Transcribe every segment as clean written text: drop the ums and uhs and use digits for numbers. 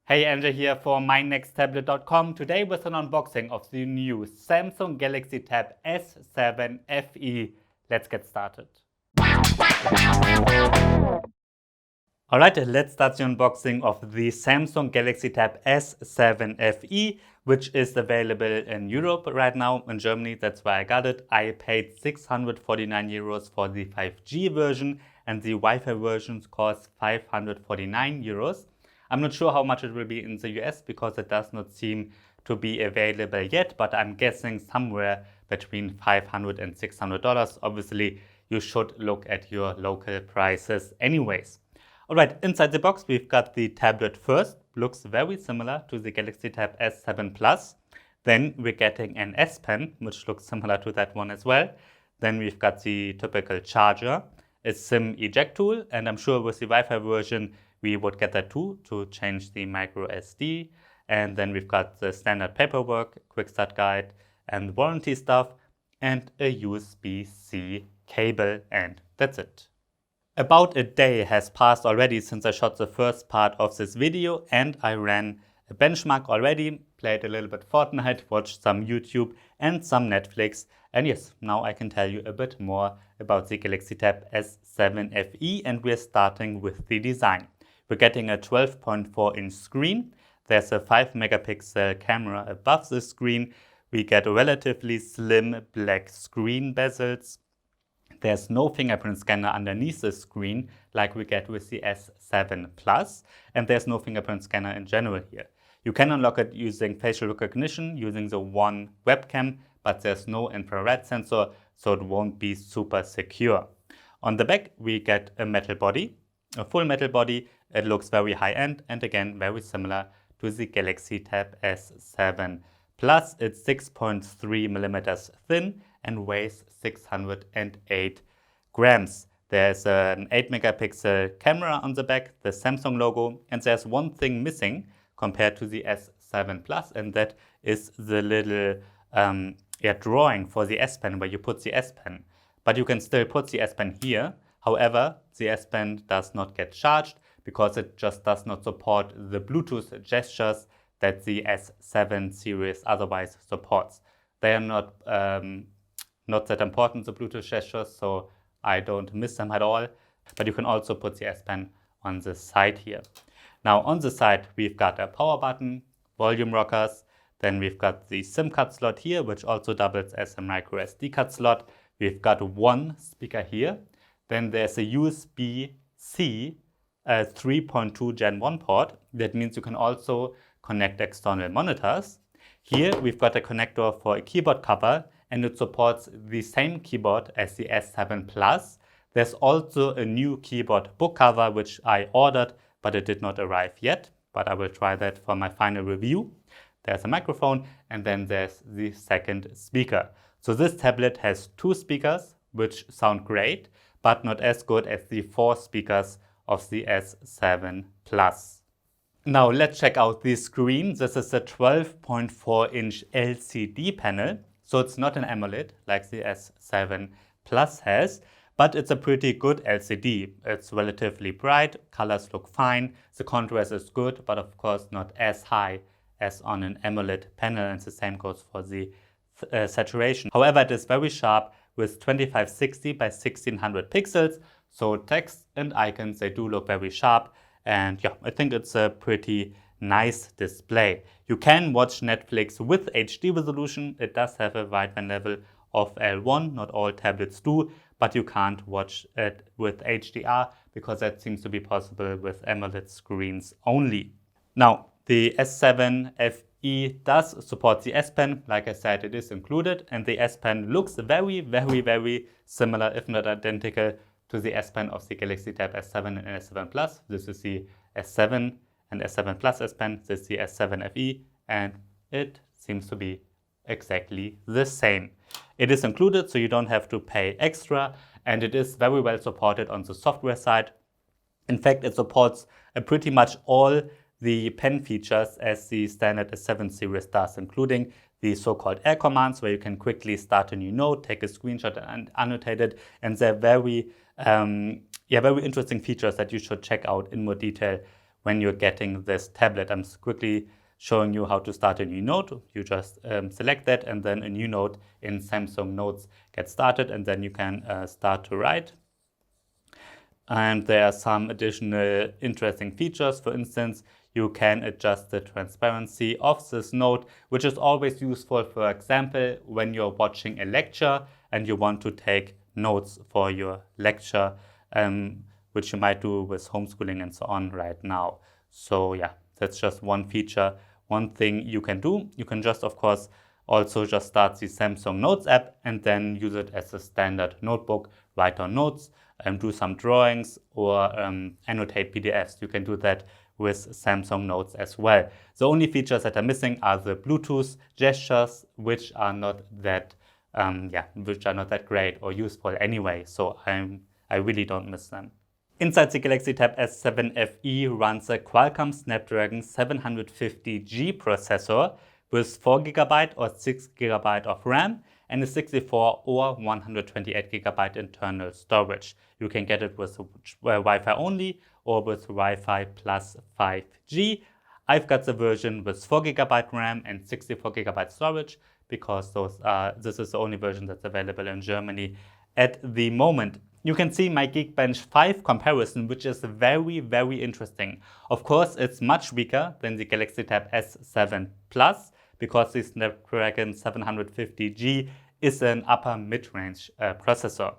Hey, Andrew here for mynexttablet.com. Today with an unboxing of the new Samsung Galaxy Tab S7 FE. Let's get started. Alright, let's start the unboxing of the Samsung Galaxy Tab S7 FE, which is available in Europe right now. In Germany, that's why I got it. I paid 649 euros for the 5G version, and the Wi-Fi versions cost 549 euros. I'm not sure how much it will be in the US because it does not seem to be available yet, but I'm guessing somewhere between $500 and $600. Obviously, you should look at your local prices anyways. Alright, inside the box we've got the tablet first. Looks very similar to the Galaxy Tab S7 Plus. Then we're getting an S Pen, which looks similar to that one as well. Then we've got the typical charger, a SIM eject tool, and I'm sure with the Wi-Fi version we would get that too to change the micro SD. And then we've got the standard paperwork, quick start guide, and warranty stuff, and a USB-C cable, and that's it. About a day has passed already since I shot the first part of this video, and I ran a benchmark already, played a little bit Fortnite, watched some YouTube and some Netflix, and yes, now I can tell you a bit more about the Galaxy Tab S7 FE, and we're starting with the design. We're getting a 12.4 inch screen. There's a 5 megapixel camera above the screen. We get relatively slim black screen bezels. There's no fingerprint scanner underneath the screen like we get with the S7 Plus, and there's no fingerprint scanner in general here. You can unlock it using facial recognition using the one webcam, but there's no infrared sensor, so it won't be super secure. On the back, we get a metal body, a full metal body. It looks very high-end and again very similar to the Galaxy Tab S7 Plus. It's 6.3 millimeters thin and weighs 608 grams. There's an 8 megapixel camera on the back, the Samsung logo, and there's one thing missing compared to the S7 Plus, and that is the little drawing for the S Pen where you put the S Pen. But you can still put the S Pen here. However, the S Pen does not get charged because it just does not support the Bluetooth gestures that the S7 series otherwise supports. They are not that important, the Bluetooth gestures, so I don't miss them at all. But you can also put the S Pen on the side here. Now on the side, we've got a power button, volume rockers, then we've got the SIM card slot here, which also doubles as a micro SD card slot. We've got one speaker here. Then there's a USB-C 3.2 Gen 1 port. That means you can also connect external monitors. Here we've got a connector for a keyboard cover, and it supports the same keyboard as the S7 Plus. There's also a new keyboard book cover, which I ordered, but it did not arrive yet, but I will try that for my final review. There's a microphone, and then there's the second speaker. So this tablet has two speakers, which sound great, but not as good as the 4 speakers of the S7 Plus. Now let's check out the screen. This is a 12.4 inch LCD panel. So it's not an AMOLED like the S7 Plus has, but it's a pretty good LCD. It's relatively bright, colors look fine, the contrast is good, but of course not as high as on an AMOLED panel, and the same goes for the saturation. However, it is very sharp with 2560 by 1600 pixels, so text and icons, they do look very sharp, and yeah, I think it's a pretty nice display. You can watch Netflix with HD resolution. It does have a wideband level of L1, not all tablets do, but you can't watch it with HDR because that seems to be possible with AMOLED screens only. Now, the S7 FE does support the S Pen. Like I said, it is included, and the S Pen looks very, very, very similar, if not identical, to the S Pen of the Galaxy Tab S7 and S7 Plus. This is the S7 and S7 Plus S Pen. This is the S7 FE, and it seems to be exactly the same. It is included, so you don't have to pay extra, and it is very well supported on the software side. In fact, it supports pretty much all the pen features as the standard S7 series does, including the so-called air commands, where you can quickly start a new note, take a screenshot and annotate it. And they're very interesting features that you should check out in more detail when you're getting this tablet. I'm quickly showing you how to start a new note. You just select that, and then a new note in Samsung Notes gets started, and then you can start to write. And there are some additional interesting features. For instance, you can adjust the transparency of this note, which is always useful, for example, when you're watching a lecture and you want to take notes for your lecture, which you might do with homeschooling and so on right now. So yeah, that's just one feature. One thing you can do, you can just, of course, also just start the Samsung Notes app and then use it as a standard notebook, write down notes, do some drawings, or annotate PDFs. You can do that with Samsung Notes as well. The only features that are missing are the Bluetooth gestures, which are not that great or useful anyway. So I really don't miss them. Inside the Galaxy Tab S7 FE runs a Qualcomm Snapdragon 750G processor with 4GB or 6GB of RAM and a 64 or 128GB internal storage. You can get it with Wi-Fi only or with Wi-Fi plus 5G. I've got the version with 4GB RAM and 64GB storage because this is the only version that's available in Germany at the moment. You can see my Geekbench 5 comparison, which is very, very interesting. Of course, it's much weaker than the Galaxy Tab S7 Plus because the Snapdragon 750G is an upper mid-range processor.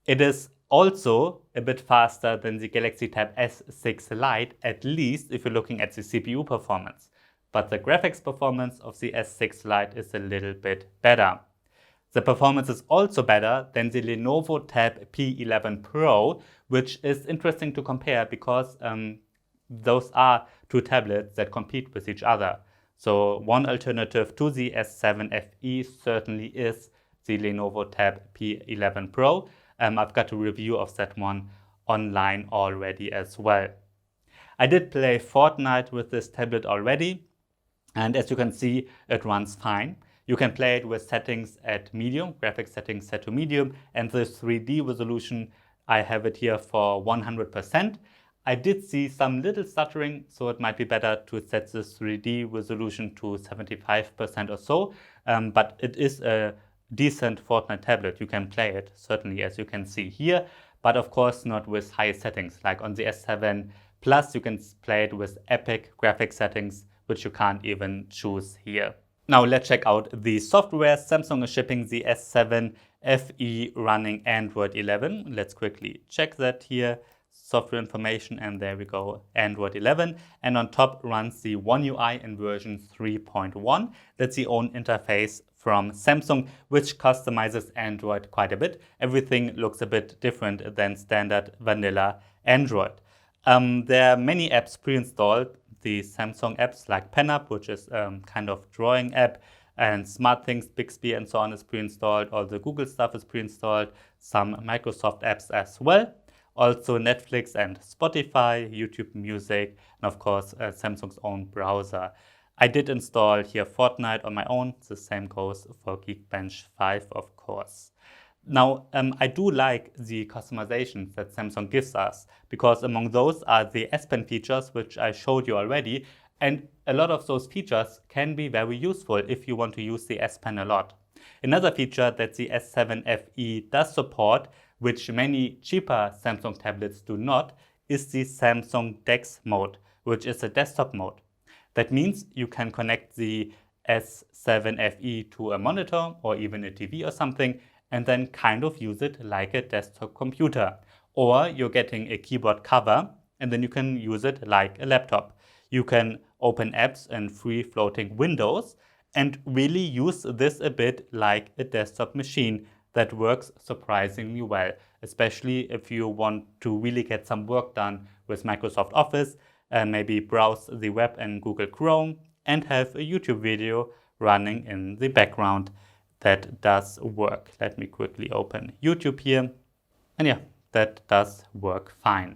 It is also a bit faster than the Galaxy Tab S6 Lite, at least if you're looking at the CPU performance. But the graphics performance of the S6 Lite is a little bit better. The performance is also better than the Lenovo Tab P11 Pro, which is interesting to compare because those are two tablets that compete with each other. So one alternative to the S7 FE certainly is the Lenovo Tab P11 Pro. I've got a review of that one online already as well. I did play Fortnite with this tablet already, and as you can see, it runs fine. You can play it with settings at medium, graphics settings set to medium, and the 3D resolution, I have it here for 100%. I did see some little stuttering, so it might be better to set the 3D resolution to 75% or so, but it is a decent Fortnite tablet. You can play it, certainly, as you can see here, but of course not with high settings. Like on the S7 Plus, you can play it with epic graphic settings, which you can't even choose here. Now let's check out the software. Samsung is shipping the S7 FE running Android 11. Let's quickly check that here. Software information, and there we go, Android 11. And on top runs the One UI in version 3.1. That's the own interface from Samsung, which customizes Android quite a bit. Everything looks a bit different than standard vanilla Android. There are many apps pre-installed. The Samsung apps like PenUp, which is kind of drawing app, and SmartThings, Bixby, and so on is pre-installed. All the Google stuff is pre-installed. Some Microsoft apps as well. Also Netflix and Spotify, YouTube Music, and of course Samsung's own browser. I did install here Fortnite on my own. The same goes for Geekbench 5, of course. Now, I do like the customizations that Samsung gives us, because among those are the S Pen features, which I showed you already, and a lot of those features can be very useful if you want to use the S Pen a lot. Another feature that the S7 FE does support, which many cheaper Samsung tablets do not, is the Samsung DeX mode, which is a desktop mode. That means you can connect the S7 FE to a monitor or even a TV or something, and then kind of use it like a desktop computer. Or you're getting a keyboard cover, and then you can use it like a laptop. You can open apps in free floating windows and really use this a bit like a desktop machine that works surprisingly well, especially if you want to really get some work done with Microsoft Office, and maybe browse the web and Google Chrome and have a YouTube video running in the background. That does work. Let me quickly open YouTube here. And yeah, that does work fine.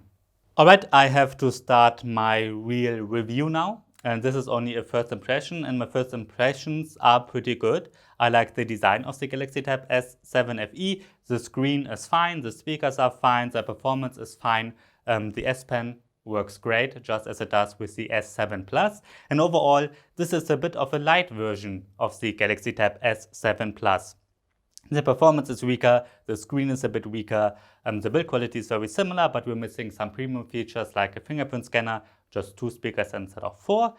All right, I have to start my real review now. And this is only a first impression, and my first impressions are pretty good. I like the design of the Galaxy Tab S7 FE. The screen is fine, the speakers are fine, the performance is fine. The S Pen works great, just as it does with the S7 Plus. And overall, this is a bit of a light version of the Galaxy Tab S7 Plus. The performance is weaker, the screen is a bit weaker, the build quality is very similar, but we're missing some premium features like a fingerprint scanner, just 2 speakers instead of 4.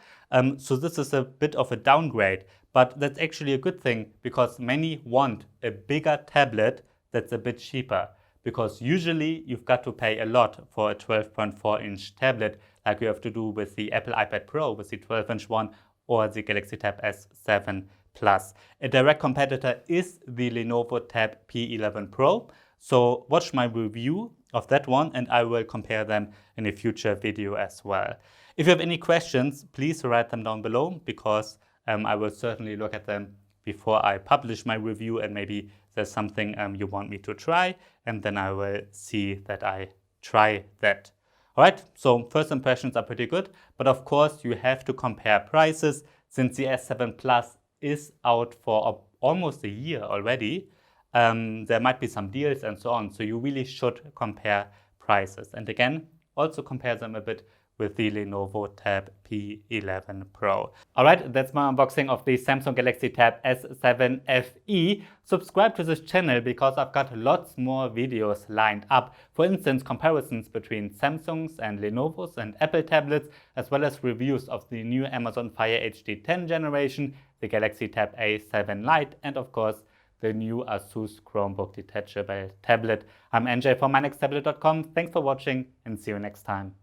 So this is a bit of a downgrade, but that's actually a good thing because many want a bigger tablet that's a bit cheaper. Because usually you've got to pay a lot for a 12.4-inch tablet like you have to do with the Apple iPad Pro, with the 12-inch one, or the Galaxy Tab S7 Plus. A direct competitor is the Lenovo Tab P11 Pro. So watch my review of that one and I will compare them in a future video as well. If you have any questions, please write them down below because I will certainly look at them before I publish my review, and maybe there's something you want me to try, and then I will see that I try that. Alright, so first impressions are pretty good, but of course you have to compare prices since the S7 Plus is out for almost a year already. There might be some deals and so on, so you really should compare prices. And again, also compare them a bit with the Lenovo Tab P11 Pro. Alright, that's my unboxing of the Samsung Galaxy Tab S7 FE. Subscribe to this channel because I've got lots more videos lined up. For instance, comparisons between Samsung's and Lenovo's and Apple tablets, as well as reviews of the new Amazon Fire HD 10 generation, the Galaxy Tab A7 Lite, and of course, the new Asus Chromebook detachable tablet. I'm NJ from mynexttablet.com. Thanks for watching and see you next time.